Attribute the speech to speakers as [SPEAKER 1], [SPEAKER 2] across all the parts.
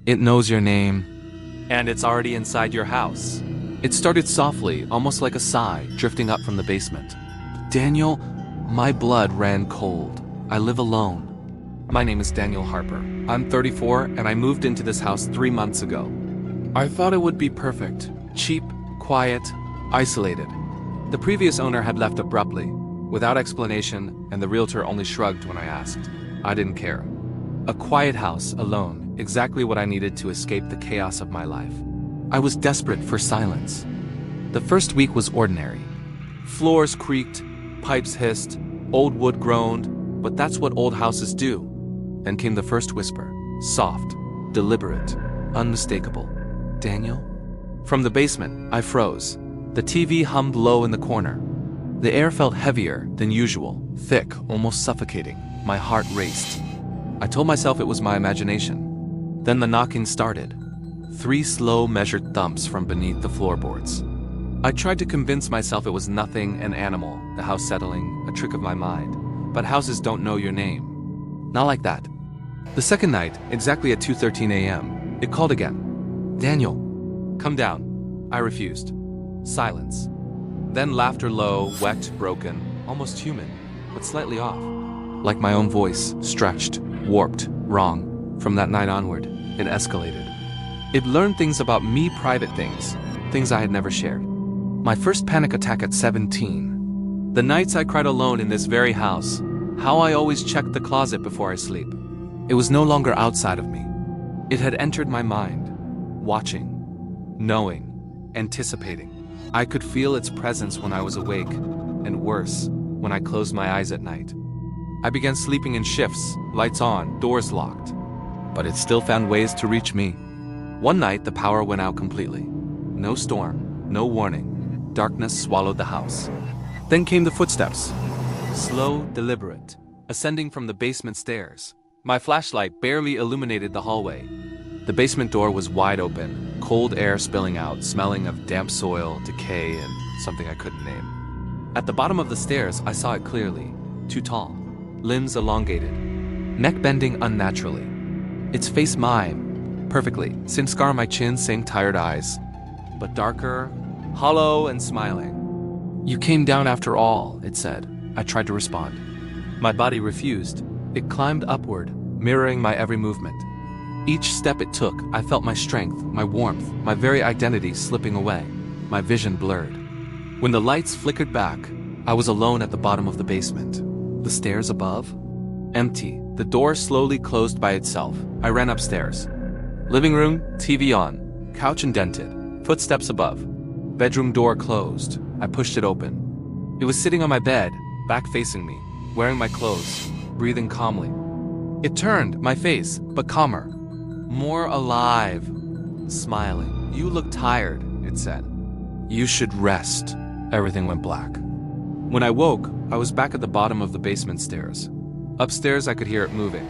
[SPEAKER 1] It knows your name.
[SPEAKER 2] And it's already inside your house.
[SPEAKER 1] It started softly, almost like a sigh, drifting up from the basement. Daniel, my blood ran cold. I live alone. My name is Daniel Harper. I'm 34 and I moved into this house 3 months ago. I thought it would be perfect. Cheap, quiet, isolated. The previous owner had left abruptly, without explanation, and the realtor only shrugged when I asked. I didn't care. A quiet house, alone, exactly what I needed to escape the chaos of my life. I was desperate for silence. The first week was ordinary. Floors creaked, pipes hissed, old wood groaned, but that's what old houses do. Then came the first whisper, soft, deliberate, unmistakable. Daniel? From the basement, I froze. The TV hummed low in the corner. The air felt heavier than usual, thick, almost suffocating. My heart raced. I told myself it was my imagination. Then the knocking started. 3 slow, measured thumps from beneath the floorboards. I tried to convince myself it was nothing, an animal, the house settling, a trick of my mind. But houses don't know your name. Not like that. The second night, exactly at 2:13 a.m., it called again. Daniel, come down. I refused. Silence. Then laughter low, wet, broken, almost human, but slightly off. Like my own voice, stretched, warped, wrong. From that night onward, it escalated. It learned things about me, private things I had never shared. My first panic attack at 17. The nights I cried alone in this very house, how I always checked the closet before I sleep. It was no longer outside of me. It had entered my mind, watching, knowing, anticipating. I could feel its presence when I was awake, and worse, when I closed my eyes at night. I began sleeping in shifts, lights on, doors locked. But it still found ways to reach me. One night, the power went out completely. No storm, no warning. Darkness swallowed the house. Then came the footsteps. Slow, deliberate, ascending from the basement stairs. My flashlight barely illuminated the hallway. The basement door was wide open, cold air spilling out, smelling of damp soil, decay, and something I couldn't name. At the bottom of the stairs, I saw it clearly. Too tall, limbs elongated, neck bending unnaturally. Its face mime, perfectly, same scar on my chin, same tired eyes, but darker, hollow, and smiling. You came down after all, it said. I tried to respond. My body refused. It climbed upward, mirroring my every movement. Each step it took, I felt my strength, my warmth, my very identity slipping away, my vision blurred. When the lights flickered back, I was alone at the bottom of the basement. The stairs above? Empty. The door slowly closed by itself. I ran upstairs. Living room, TV on, couch indented, footsteps above. Bedroom door closed. I pushed it open. It was sitting on my bed, back facing me, wearing my clothes, breathing calmly. It turned, my face, but calmer. More alive. Smiling. You look tired, it said. You should rest. Everything went black. When I woke, I was back at the bottom of the basement stairs. Upstairs, I could hear it moving,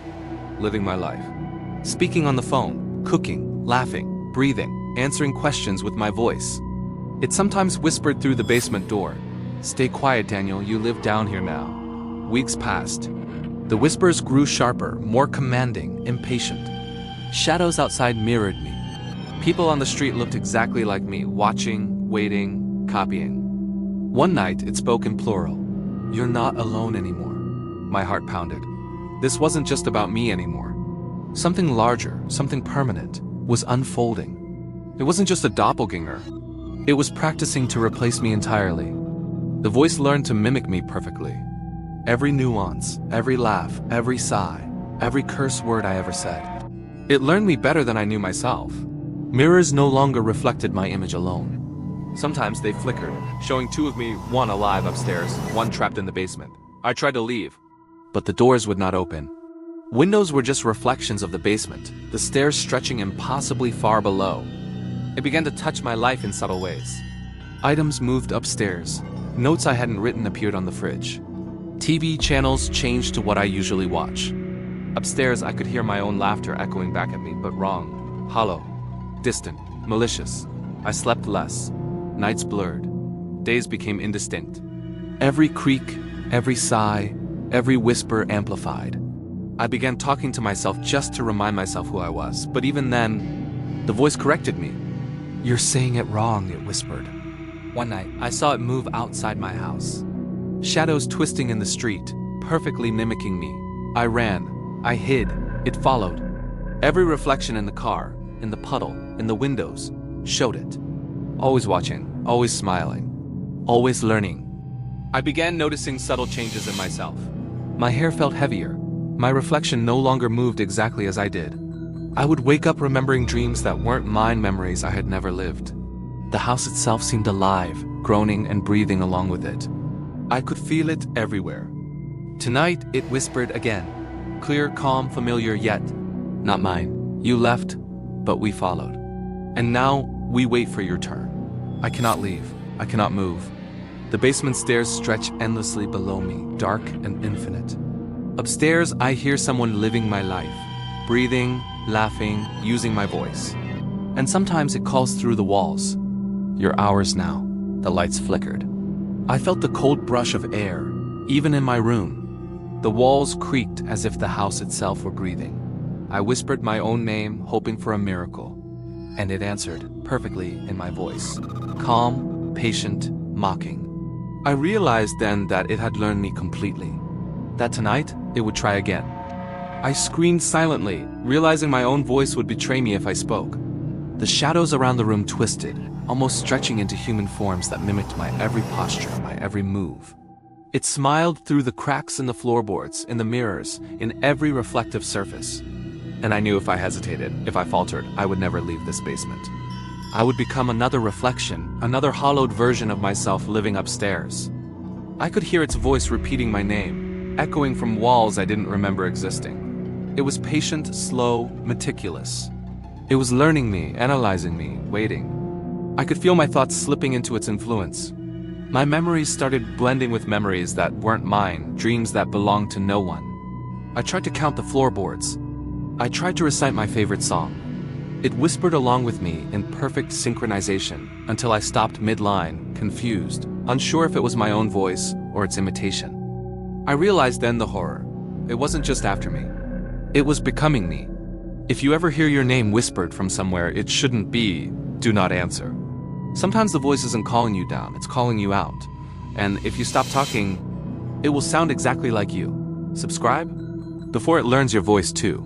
[SPEAKER 1] living my life. Speaking on the phone, cooking, laughing, breathing, answering questions with my voice. It sometimes whispered through the basement door. Stay quiet, Daniel, you live down here now. Weeks passed. The whispers grew sharper, more commanding, impatient. Shadows outside mirrored me. People on the street looked exactly like me, watching, waiting, copying. One night, it spoke in plural. You're not alone anymore. My heart pounded. This wasn't just about me anymore. Something larger, something permanent, was unfolding. It wasn't just a doppelganger. It was practicing to replace me entirely. The voice learned to mimic me perfectly. Every nuance, every laugh, every sigh, every curse word I ever said. It learned me better than I knew myself. Mirrors no longer reflected my image alone. Sometimes they flickered, showing 2 of me, one alive upstairs, one trapped in the basement. I tried to leave, but the doors would not open. Windows were just reflections of the basement, the stairs stretching impossibly far below. It began to touch my life in subtle ways. Items moved upstairs. Notes I hadn't written appeared on the fridge. TV channels changed to what I usually watch. Upstairs, I could hear my own laughter echoing back at me, but wrong, hollow, distant, malicious. I slept less. Nights blurred. Days became indistinct. Every creak, every sigh, every whisper amplified. I began talking to myself just to remind myself who I was, but even then, the voice corrected me. "You're saying it wrong," it whispered. One night, I saw it move outside my house. Shadows twisting in the street, perfectly mimicking me. I ran. I hid. It followed. Every reflection in the car, in the puddle, in the windows, showed it. Always watching, always smiling, always learning. I began noticing subtle changes in myself. My hair felt heavier. My reflection no longer moved exactly as I did. I would wake up remembering dreams that weren't mine, memories I had never lived. The house itself seemed alive, groaning and breathing along with it. I could feel it everywhere. Tonight, it whispered again. Clear, calm, familiar, yet not mine. You left, but we followed. And now, we wait for your turn. I cannot leave. I cannot move. The basement stairs stretch endlessly below me, dark and infinite. Upstairs, I hear someone living my life, breathing, laughing, using my voice. And sometimes it calls through the walls. You're ours now. The lights flickered. I felt the cold brush of air, even in my room. The walls creaked as if the house itself were breathing. I whispered my own name, hoping for a miracle. And it answered, perfectly in my voice. Calm, patient, mocking. I realized then that it had learned me completely. That tonight, it would try again. I screamed silently, realizing my own voice would betray me if I spoke. The shadows around the room twisted, almost stretching into human forms that mimicked my every posture, my every move. It smiled through the cracks in the floorboards, in the mirrors, in every reflective surface. And I knew if I hesitated, if I faltered, I would never leave this basement. I would become another reflection, another hollowed version of myself living upstairs. I could hear its voice repeating my name, echoing from walls I didn't remember existing. It was patient, slow, meticulous. It was learning me, analyzing me, waiting. I could feel my thoughts slipping into its influence. My memories started blending with memories that weren't mine, dreams that belonged to no one. I tried to count the floorboards. I tried to recite my favorite song. It whispered along with me in perfect synchronization until I stopped mid-line, confused, unsure if it was my own voice or its imitation. I realized then the horror. It wasn't just after me. It was becoming me. If you ever hear your name whispered from somewhere it shouldn't be, do not answer. Sometimes the voice isn't calling you down, it's calling you out. And if you stop talking, it will sound exactly like you. Subscribe before it learns your voice too.